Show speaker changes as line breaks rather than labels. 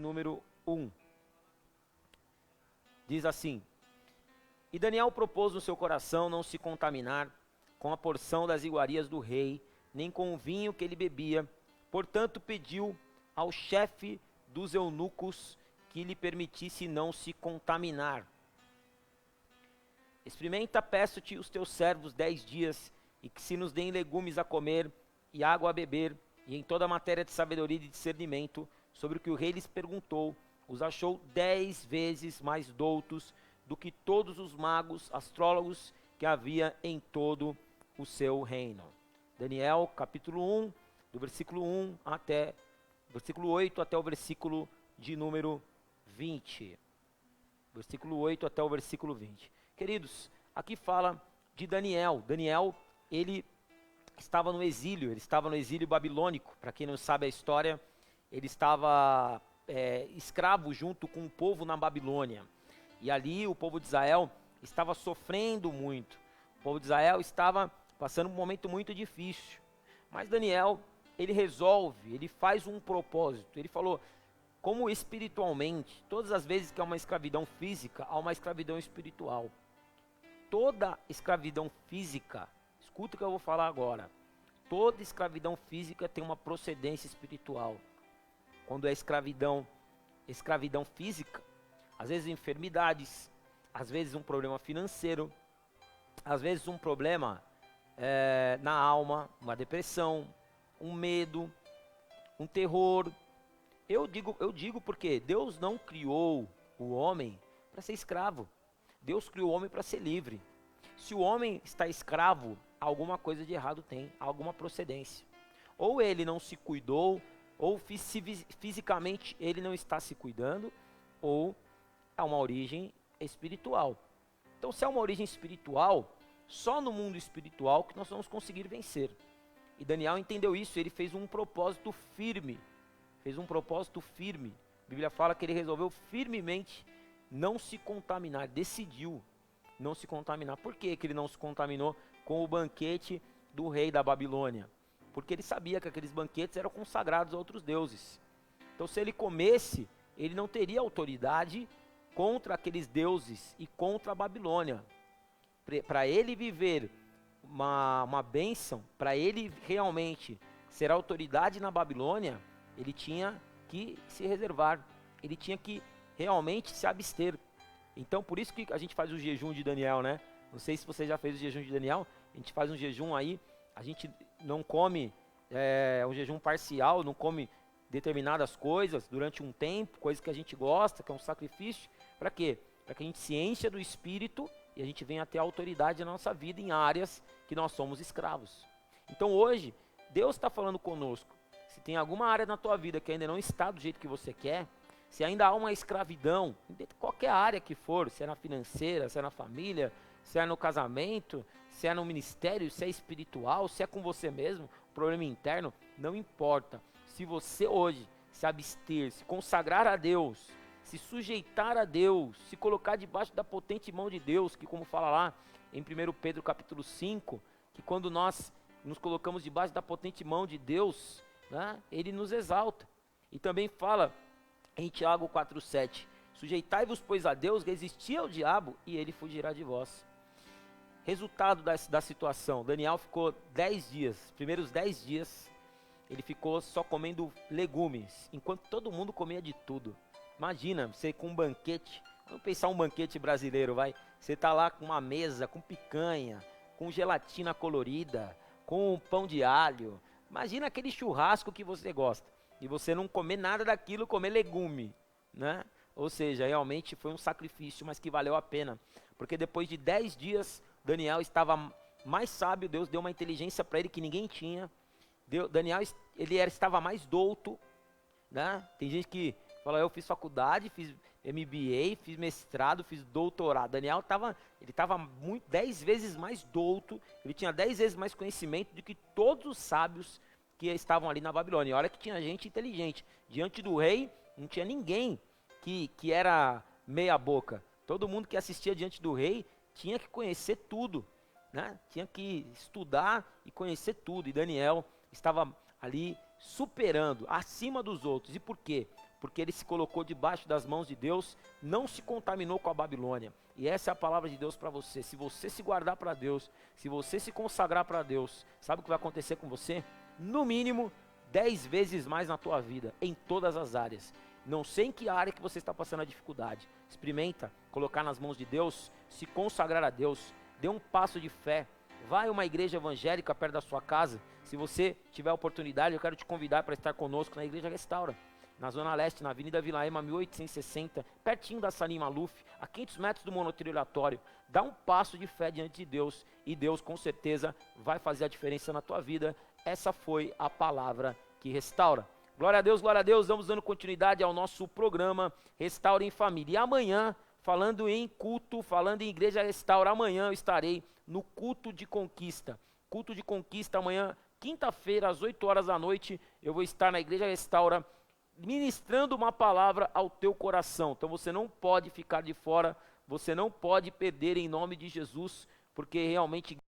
número 1. Diz assim: E Daniel propôs no seu coração não se contaminar com a porção das iguarias do rei, nem com o vinho que ele bebia. Portanto, pediu ao chefe dos eunucos que lhe permitisse não se contaminar. Experimenta, peço-te, os teus servos 10 dias, e que se nos deem legumes a comer e água a beber, e em toda a matéria de sabedoria e de discernimento, sobre o que o rei lhes perguntou, os achou 10 vezes mais doutos do que todos os magos, astrólogos que havia em todo o seu reino. Daniel, capítulo 1, do versículo 1 até versículo 8 até o versículo de número 20. Versículo 8 até o versículo 20. Queridos, aqui fala de Daniel. Daniel, ele estava no exílio, babilônico. Para quem não sabe a história, ele estava escravo junto com o povo na Babilônia. E ali o povo de Israel estava sofrendo muito. O povo de Israel estava passando um momento muito difícil. Mas Daniel, ele resolve, ele faz um propósito. Ele falou, como espiritualmente, todas as vezes que há uma escravidão física, há uma escravidão espiritual. Toda escravidão física, escuta o que eu vou falar agora, toda escravidão física tem uma procedência espiritual. Quando é escravidão física, às vezes enfermidades, às vezes um problema financeiro, às vezes um problema na alma, uma depressão, um medo, um terror. Eu digo porque Deus não criou o homem para ser escravo. Deus criou o homem para ser livre. Se o homem está escravo, alguma coisa de errado tem, alguma procedência. Ou ele não se cuidou, ou fisicamente ele não está se cuidando, ou há uma origem espiritual. Então, se há uma origem espiritual, só no mundo espiritual que nós vamos conseguir vencer. E Daniel entendeu isso, ele fez um propósito firme. A Bíblia fala que ele resolveu firmemente não se contaminar, decidiu não se contaminar. Por que ele não se contaminou com o banquete do rei da Babilônia? Porque ele sabia que aqueles banquetes eram consagrados a outros deuses. Então, se ele comesse, ele não teria autoridade contra aqueles deuses e contra a Babilônia. Para ele viver uma bênção, para ele realmente ser autoridade na Babilônia, ele tinha que se reservar, ele tinha que realmente se abster. Então, por isso que a gente faz o jejum de Daniel, né? Não sei se você já fez o jejum de Daniel, a gente faz um jejum aí, a gente não come um jejum parcial, não come determinadas coisas durante um tempo, coisas que a gente gosta, que é um sacrifício. Para quê? Para que a gente se encha do Espírito e a gente venha ter autoridade na nossa vida em áreas que nós somos escravos. Então hoje, Deus está falando conosco. Se tem alguma área na tua vida que ainda não está do jeito que você quer, se ainda há uma escravidão, em qualquer área que for, se é na financeira, se é na família, se é no casamento, se é no ministério, se é espiritual, se é com você mesmo, problema interno, não importa. Se você hoje se abster, se consagrar a Deus, se sujeitar a Deus, se colocar debaixo da potente mão de Deus, que como fala lá em 1 Pedro capítulo 5, que quando nós nos colocamos debaixo da potente mão de Deus, né, Ele nos exalta. E também fala em Tiago 4,7, sujeitai-vos pois a Deus, resistir ao diabo e ele fugirá de vós. Resultado da situação, Daniel ficou 10 dias, primeiros 10 dias, ele ficou só comendo legumes, enquanto todo mundo comia de tudo. Imagina, você com um banquete, vamos pensar um banquete brasileiro, vai, você tá lá com uma mesa, com picanha, com gelatina colorida, com pão de alho, imagina aquele churrasco que você gosta. E você não comer nada daquilo, comer legume, né? Ou seja, realmente foi um sacrifício, mas que valeu a pena. Porque depois de 10 dias, Daniel estava mais sábio, Deus deu uma inteligência para ele que ninguém tinha. Daniel, estava mais douto, né? Tem gente que fala, eu fiz faculdade, fiz MBA, fiz mestrado, fiz doutorado. Daniel estava 10 vezes mais douto, ele tinha 10 vezes mais conhecimento do que todos os sábios que estavam ali na Babilônia. E olha que tinha gente inteligente. Diante do rei, não tinha ninguém que era meia boca. Todo mundo que assistia diante do rei tinha que conhecer tudo, né? Tinha que estudar e conhecer tudo. E Daniel estava ali superando, acima dos outros. E por quê? porque ele se colocou debaixo das mãos de Deus, não se contaminou com a Babilônia. E essa é a palavra de Deus para você. Se você se guardar para Deus, se você se consagrar para Deus, sabe o que vai acontecer com você? No mínimo 10 vezes mais na tua vida, em todas as áreas. Não sei em que área que você está passando a dificuldade. Experimenta colocar nas mãos de Deus, se consagrar a Deus, dê um passo de fé. Vai a uma igreja evangélica perto da sua casa. Se você tiver a oportunidade, eu quero te convidar para estar conosco na Igreja Restaura, na Zona Leste, na Avenida Vila Ema, 1860, pertinho da Salim Maluf, a 500 metros do monotrilhatório. Dá um passo de fé diante de Deus e Deus com certeza vai fazer a diferença na tua vida. Essa foi a palavra que restaura. Glória a Deus, vamos dando continuidade ao nosso programa Restaura em Família. E amanhã, falando em culto, falando em Igreja Restaura, amanhã eu estarei no culto de conquista. Culto de conquista amanhã, quinta-feira, às 8 horas da noite, eu vou estar na Igreja Restaura, ministrando uma palavra ao teu coração. Então você não pode ficar de fora, você não pode perder em nome de Jesus, porque realmente